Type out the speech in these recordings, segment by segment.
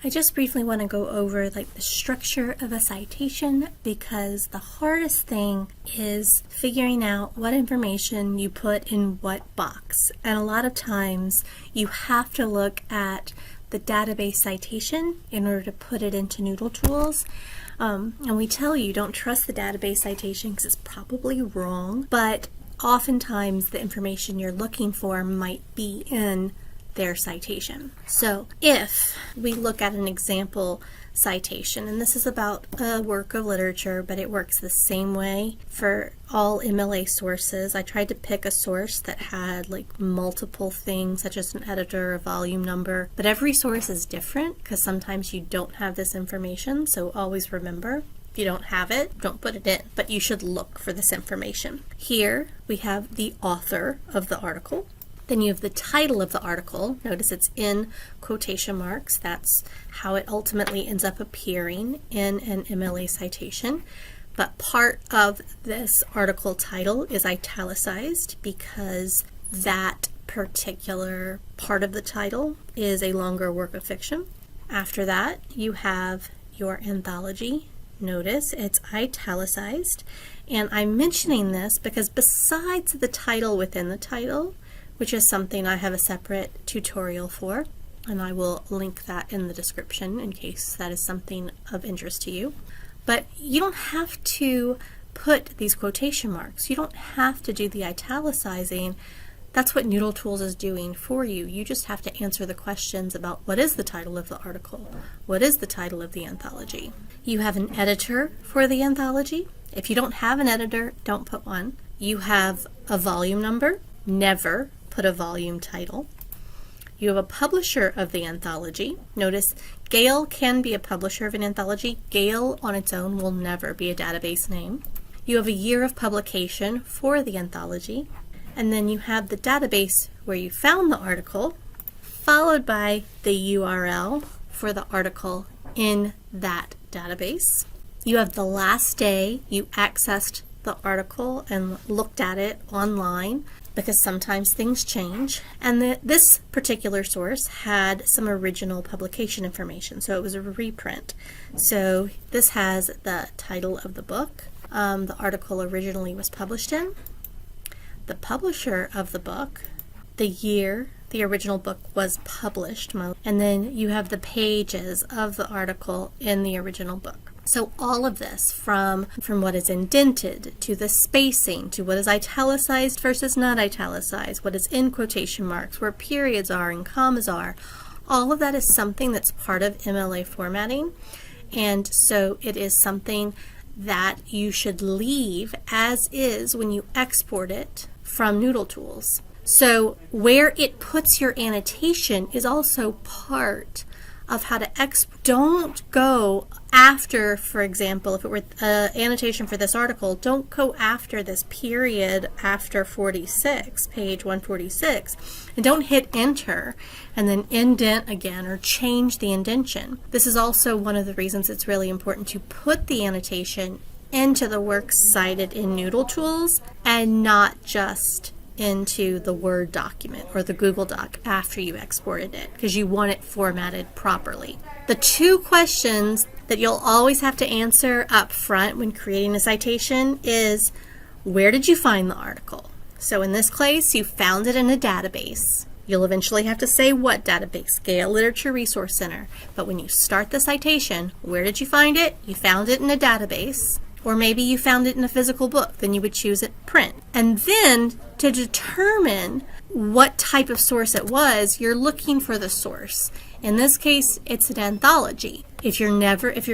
I just briefly want to go over the structure of a citation, because the hardest thing is figuring out what information you put in what box. And a lot of times you have to look at the database citation in order to put it into Noodletools. And we tell you don't trust the database citation because it's probably wrong, but oftentimes the information you're looking for might be in their citation. So if we look at an example citation, and this is about a work of literature, but it works the same way for all MLA sources. I tried to pick a source that had multiple things, such as an editor, a volume number, but every source is different because sometimes you don't have this information. So always remember, if you don't have it, don't put it in, but you should look for this information. Here we have the author of the article. Then you have the title of the article. Notice it's in quotation marks. That's how it ultimately ends up appearing in an MLA citation. But part of this article title is italicized because that particular part of the title is a longer work of fiction. After that, you have your anthology. Notice it's italicized. And I'm mentioning this because besides the title within the title, which is something I have a separate tutorial for, and I will link that in the description in case that is something of interest to you. But you don't have to put these quotation marks. You don't have to do the italicizing. That's what Noodletools is doing for you. You just have to answer the questions about what is the title of the article, what is the title of the anthology. You have an editor for the anthology. If you don't have an editor, don't put one. You have a volume number. Never put a volume title. You have a publisher of the anthology. Notice Gale can be a publisher of an anthology. Gale on its own will never be a database name. You have a year of publication for the anthology. And then you have the database where you found the article, followed by the URL for the article in that database. You have the last day you accessed the article and looked at it online, because sometimes things change. And this particular source had some original publication information, so it was a reprint. So this has the title of the book, the article originally was published in, the publisher of the book, the year the original book was published, and then you have the pages of the article in the original book. So all of this, from what is indented, to the spacing, to what is italicized versus not italicized, what is in quotation marks, where periods are and commas are, all of that is something that's part of MLA formatting. And so it is something that you should leave as is when you export it from Noodletools. So where it puts your annotation is also part of how to export. Don't go after, for example, if it were annotation for this article, don't go after this period after 46, page 146, and don't hit enter and then indent again or change the indentation. This is also one of the reasons it's really important to put the annotation into the works cited in Noodletools and not just into the Word document or the Google Doc after you exported it, because you want it formatted properly. The two questions that you'll always have to answer up front when creating a citation is, where did you find the article? So in this case, you found it in a database. You'll eventually have to say what database, Gale Literature Resource Center. But when you start the citation, where did you find it? You found it in a database. Or maybe you found it in a physical book, then you would choose it print. And then to determine what type of source it was, you're looking for the source. In this case, it's an anthology. If you're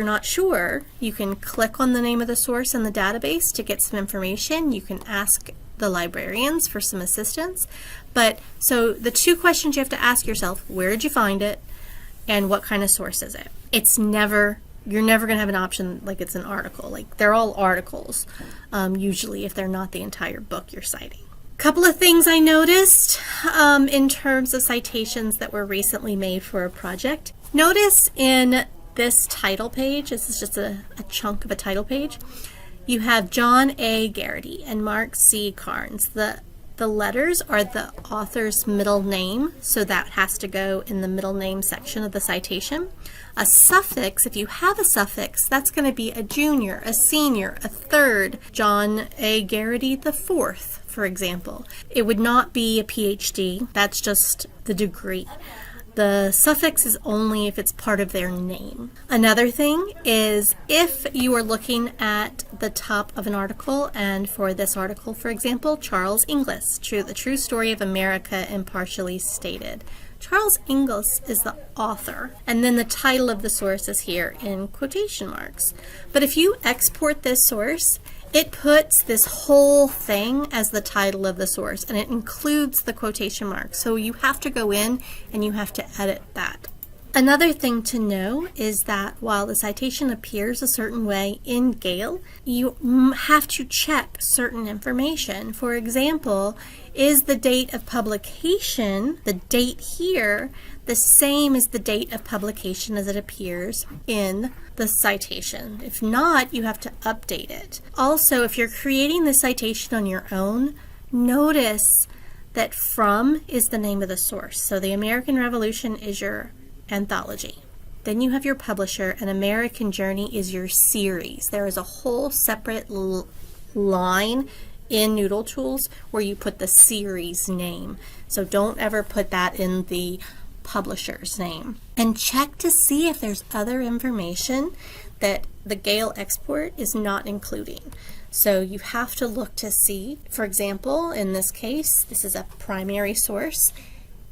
not sure, you can click on the name of the source in the database to get some information. You can ask the librarians for some assistance. But so the two questions you have to ask yourself, where did you find it and what kind of source is it? You're never going to have an option like it's an article. They're all articles, usually, if they're not the entire book you're citing. Couple of things I noticed in terms of citations that were recently made for a project. Notice in this title page, this is just a chunk of a title page, you have John A. Garrity and Mark C. Carnes. The The letters are the author's middle name, so that has to go in the middle name section of the citation. A suffix, if you have a suffix, that's going to be a junior, a senior, a third, John A. Garrity the fourth, for example. It would not be a PhD, that's just the degree. The suffix is only if it's part of their name. Another thing is if you are looking at the top of an article, and for this article, for example, Charles Inglis, The True Story of America Impartially Stated. Charles Inglis is the author, and then the title of the source is here in quotation marks. But if you export this source, it puts this whole thing as the title of the source, and it includes the quotation marks. So you have to go in and you have to edit that. Another thing to know is that while the citation appears a certain way in Gale, you have to check certain information. For example, is the date of publication, the date here, the same as the date of publication as it appears in the citation? If not, you have to update it. Also, if you're creating the citation on your own, notice that from is the name of the source. So the American Revolution is your anthology. Then you have your publisher, and American Journey is your series. There is a whole separate line in Noodletools where you put the series name. So don't ever put that in the publisher's name. And check to see if there's other information that the Gale export is not including. So you have to look to see, for example, in this case, this is a primary source.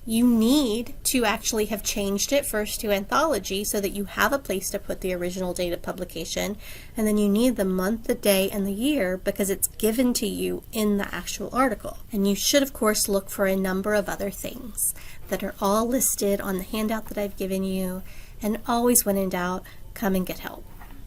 You need to actually have changed it first to anthology so that you have a place to put the original date of publication, and then you need the month, the day, and the year because it's given to you in the actual article. And you should, of course, look for a number of other things that are all listed on the handout that I've given you, and always when in doubt, come and get help.